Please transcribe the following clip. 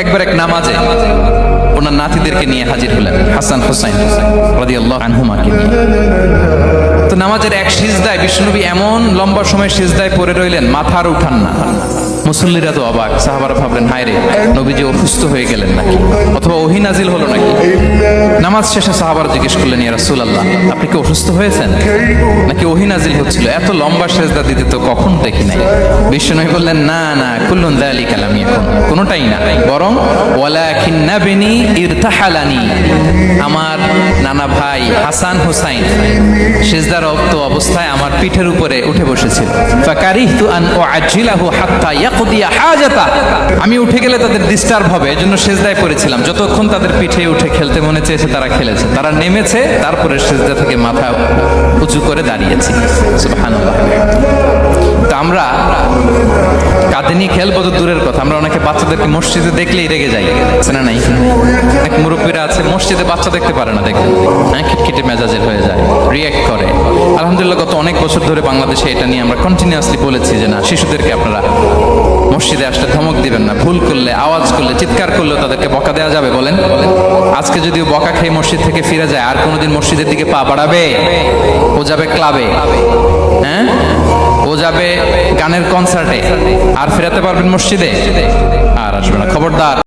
একবার এক নামাজে ওনার নাতিদেরকে নিয়ে হাজির হলেন, হাসান হুসাইন রাদিয়াল্লাহু আনহুমাকে নিয়ে। তো নামাজের এক সিজদায় বিশ্বনবী এমন লম্বা সময় সিজদায় পড়ে রইলেন, মাথা আর উঠান না। মুসল্লিরা তো অবাক, সাহাবারা ভাবলেন হায় রে, নবীজি অসুস্থ হয়ে গেলেন নাকি, অথবা ওহী নাজিল হলো নাকি। নামাজ শেষে সাহাবারা জিজ্ঞেস করলেন, ইয়া রাসূলুল্লাহ, আপনি কি অসুস্থ হয়েছেন নাকি ওহী নাজিল হচ্ছিল? এত লম্বা সিজদা দিতে তো কখন দেখি নাই। বিশ্বনবী বললেন, না না, কুল্লুন যালিকা লাম ইয়াকুন, কোনটাই না, বরং ওয়ালাকিন নাবনি ইরতাহালানি, আমার নানা ভাই হাসান হুসাইন সিজদারত অবস্থায় আমার পিঠের উপরে উঠে বসেছিল। ফাকারিহতু আন উআজ্জিলাহু হাত্তা ইয়াকদিয়া হাজাতা, আমি উঠে গেলে তাদের ডিস্টার্ব হবে, এজন্য সিজদায় পড়েছিলাম। যতক্ষণ তাদের পিঠে উঠে খেলতে মনে চেয়েছে তারা খেলেছে, তারা নেমেছে, তারপরে সিজদা থেকে মাথা উঁচু করে দাঁড়িয়েছি। সুবহানাল্লাহ। তো আমরা কাঁধে নিয়ে খেলবো তো দূরের কথা, আমরা অনেকে বাচ্চাদেরকে মসজিদে দেখলেই রেগে যাই, না নাই? অনেক মুরব্বীরা আছে মসজিদে বাচ্চা দেখতে পারে না, দেখে হ্যাঁ খিটখিটে মেজাজের হয়ে যায়, রিয়াক্ট করে। আলহামদুলিল্লাহ গত অনেক বছর ধরে বাংলাদেশে এটা নিয়ে আমরা কন্টিনিউয়াসলি বলেছি যে না, শিশুদেরকে আপনারা মসজিদে আসলে ধমক দিবেন না, ভুল করলে, আওয়াজ করলে, চিৎকার করলেও তাদেরকে বকা দেওয়া যাবে? বলেন। আজকে যদিও বকা খেয়ে মসজিদ থেকে ফিরে যায়, আর কোনোদিন মসজিদের দিকে পা বাড়াবে? ও যাবে ক্লাবে, হ্যাঁ, ও যাবে গানের কনসার্টে, আর ফেরাতে পারবেন মসজিদে? আর আসবে না। খবরদার।